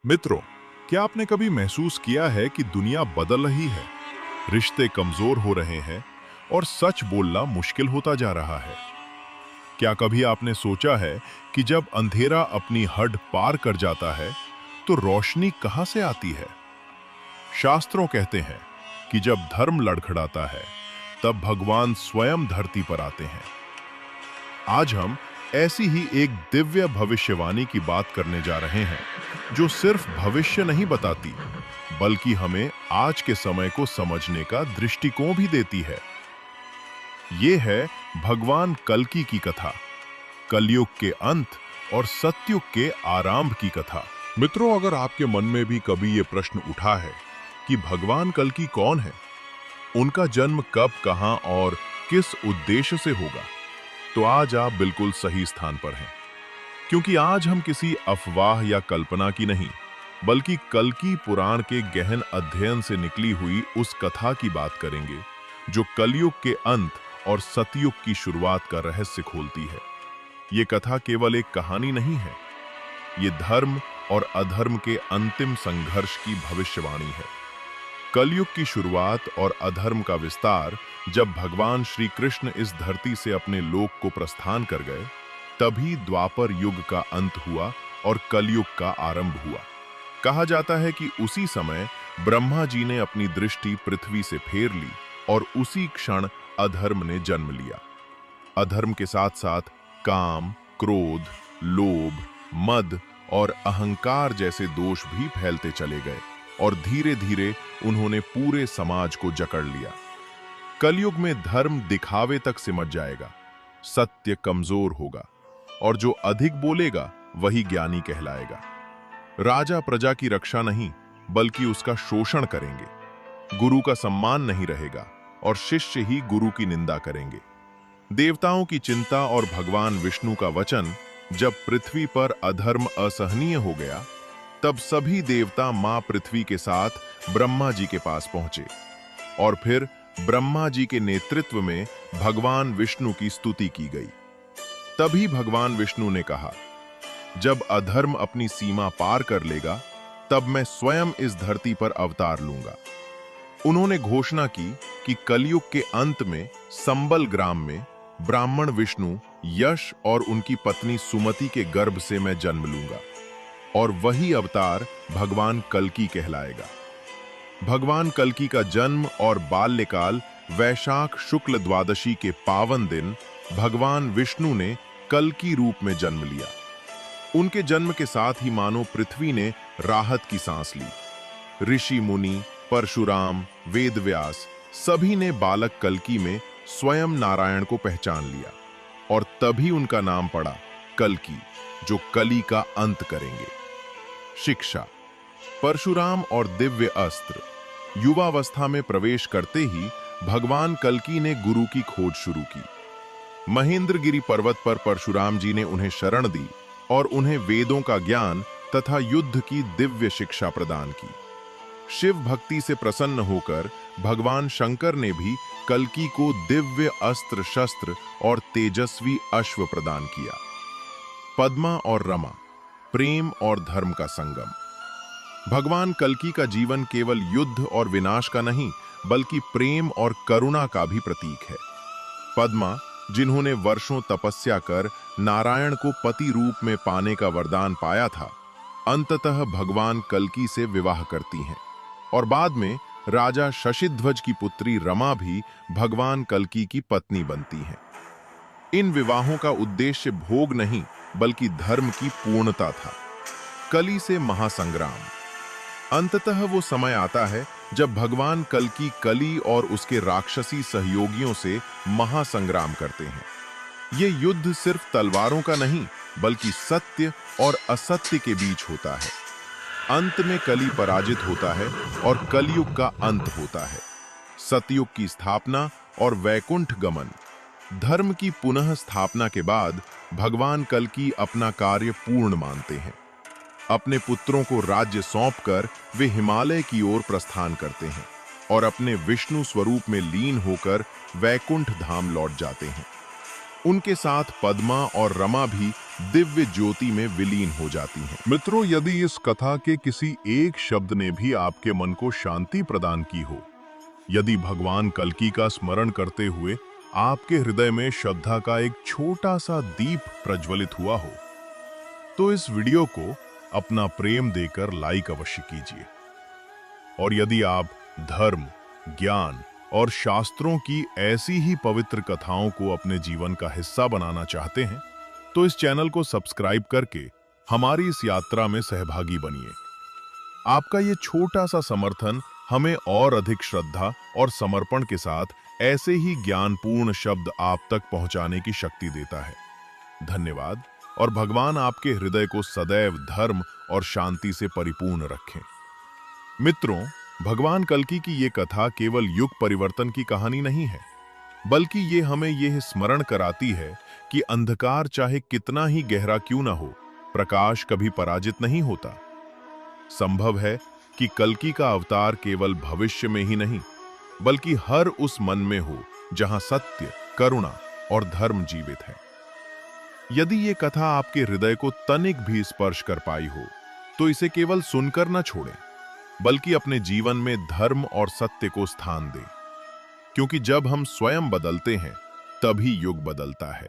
मित्रों, क्या आपने कभी महसूस किया है कि दुनिया बदल रही है? रिश्ते कमजोर हो रहे हैं और सच बोलना मुश्किल होता जा रहा है। क्या कभी आपने सोचा है कि जब अंधेरा अपनी हद पार कर जाता है, तो रोशनी कहां से आती है? शास्त्रों कहते हैं कि जब धर्म लड़खड़ाता है, तब भगवान स्वयं धरती पर आते हैं। आज हम ऐसी ही एक दिव्य भविष्यवाणी की बात करने जा रहे हैं, जो सिर्फ भविष्य नहीं बताती, बल्कि हमें आज के समय को समझने का दृष्टिकोण भी देती है। ये है भगवान कल्कि की कथा, कलयुग के अंत और सतयुग के आरंभ की कथा। मित्रों, अगर आपके मन में भी कभी ये प्रश्न उठा है कि भगवान कल्कि कौन है, उनका जन्म कब, कहां और किस उद्देश्य से होगा, तो आज आप बिल्कुल सही स्थान पर हैं। क्योंकि आज हम किसी अफवाह या कल्पना की नहीं, बल्कि कल्कि पुराण के गहन अध्ययन से निकली हुई उस कथा की बात करेंगे, जो कलयुग के अंत और सतयुग की शुरुआत का रहस्य खोलती है। ये कथा केवल एक कहानी नहीं है, ये धर्म और अधर्म के अंतिम संघर्ष की भविष्यवाणी है। कलयुग की शुरुआत और अधर्म का विस्तार जब भगवान श्री कृष्ण इस धरती से अपने लोक को प्रस्थान कर गए, तभी द्वापर युग का अंत हुआ और कलयुग का आरंभ हुआ। कहा जाता है कि उसी समय ब्रह्मा जी ने अपनी दृष्टि पृथ्वी से फेर ली और उसी क्षण अधर्म ने जन्म लिया। अधर्म के साथ साथ काम, क्रोध, लोभ, मद और अहंकार जैसे दोष भी फैलते चले गए और धीरे धीरे उन्होंने पूरे समाज को जकड़ लिया। कलयुग में धर्म दिखावे तक सिमट जाएगा, सत्य कमजोर होगा और जो अधिक बोलेगा वही ज्ञानी कहलाएगा। राजा प्रजा की रक्षा नहीं, बल्कि उसका शोषण करेंगे। गुरु का सम्मान नहीं रहेगा और शिष्य ही गुरु की निंदा करेंगे। देवताओं की चिंता और भगवान विष्णु का वचन, जब पृथ्वी पर अधर्म असहनीय हो गया, तब सभी देवता मां पृथ्वी के साथ ब्रह्मा जी के पास पहुंचे और फिर ब्रह्मा जी के नेतृत्व में भगवान विष्णु की स्तुति की गई। तभी भगवान विष्णु ने कहा, जब अधर्म अपनी सीमा पार कर लेगा, तब मैं स्वयं इस धरती पर अवतार लूंगा। उन्होंने घोषणा की कि कलयुग के अंत में संबल ग्राम में ब्राह्मण विष्णु, यश और उनकी पत्नी सुमति के गर्भ से मैं जन्म लूंगा और वही अवतार भगवान कल्कि कहलाएगा। भगवान कल्कि का जन्म और बाल्यकाल वैशाख शुक्ल द्वादशी के पावन दिन भगवान विष्णु ने कल्कि रूप में जन्म लिया। उनके जन्म के साथ ही मानो पृथ्वी ने राहत की सांस ली। ऋषि मुनि, परशुराम, वेदव्यास सभी ने बालक कल्कि में स्वयं नारायण को पहचान लिया और तभी उनका नाम पड़ा कल्कि, जो कली का अंत करेंगे। शिक्षा, परशुराम और दिव्य अस्त्र। युवावस्था में प्रवेश करते ही भगवान कल्कि ने गुरु की खोज शुरू की। महेंद्रगिरी पर्वत पर परशुराम जी ने उन्हें शरण दी और उन्हें वेदों का ज्ञान तथा युद्ध की दिव्य शिक्षा प्रदान की। शिव भक्ति से प्रसन्न होकर भगवान शंकर ने भी कल्कि को दिव्य अस्त्र शस्त्र और तेजस्वी अश्व प्रदान किया। पद्मा और रमा, प्रेम और धर्म का संगम। भगवान कल्कि का जीवन केवल युद्ध और विनाश का नहीं, बल्कि प्रेम और करुणा का भी प्रतीक है। पद्मा, जिन्होंने वर्षों तपस्या कर नारायण को पति रूप में पाने का वरदान पाया था, अंततः भगवान कल्कि से विवाह करती हैं और बाद में राजा शशिध्वज की पुत्री रमा भी भगवान कल्कि की पत्नी बनती हैं। इन विवाहों का उद्देश्य भोग नहीं, बल्कि धर्म की पूर्णता था। कली से महासंग्राम। अंततः वो समय आता है जब भगवान कल्कि कली और उसके राक्षसी सहयोगियों से महासंग्राम करते हैं। ये युद्ध सिर्फ तलवारों का नहीं, बल्कि सत्य और असत्य के बीच होता है। अंत में कली पराजित होता है और कलयुग का अंत होता है। सतयुग की स्थापना और वैकुंठ गमन। धर्म की पुनः स्थापना के बाद भगवान कल्कि अपना कार्य पूर्ण मानते हैं। अपने पुत्रों को राज्य सौंपकर वे हिमालय की ओर प्रस्थान करते हैं और अपने विष्णु स्वरूप में लीन होकर वैकुंठ धाम लौट जाते हैं। उनके साथ पद्मा और रमा भी दिव्य ज्योति में विलीन हो जाती हैं। मित्रों, यदि इस कथा के किसी एक शब्द ने भी आपके मन को शांति प्रदान की हो, यदि भगवान कल्कि का स्मरण करते हुए आपके हृदय में श्रद्धा का एक छोटा सा दीप प्रज्वलित हुआ हो, तो इस वीडियो को अपना प्रेम देकर लाइक अवश्य कीजिए। और यदि आप धर्म, ज्ञान और शास्त्रों की ऐसी ही पवित्र कथाओं को अपने जीवन का हिस्सा बनाना चाहते हैं, तो इस चैनल को सब्सक्राइब करके हमारी इस यात्रा में सहभागी बनिए। आपका ये छोटा सा समर्थन हमें और अधिक श्रद्धा और समर्पण के साथ ऐसे ही ज्ञानपूर्ण शब्द आप तक पहुंचाने की शक्ति देता है। धन्यवाद, और भगवान आपके हृदय को सदैव धर्म और शांति से परिपूर्ण रखें। मित्रों, भगवान कल्कि की ये कथा केवल युग परिवर्तन की कहानी नहीं है, बल्कि ये हमें यह स्मरण कराती है कि अंधकार चाहे कितना ही गहरा क्यों ना हो, प्रकाश कभी पराजित नहीं होता। संभव है कि कल्कि का अवतार केवल भविष्य में ही नहीं, बल्कि हर उस मन में हो जहां सत्य, करुणा और धर्म जीवित है। यदि ये कथा आपके हृदय को तनिक भी स्पर्श कर पाई हो, तो इसे केवल सुनकर न छोड़ें, बल्कि अपने जीवन में धर्म और सत्य को स्थान दें, क्योंकि जब हम स्वयं बदलते हैं, तभी युग बदलता है।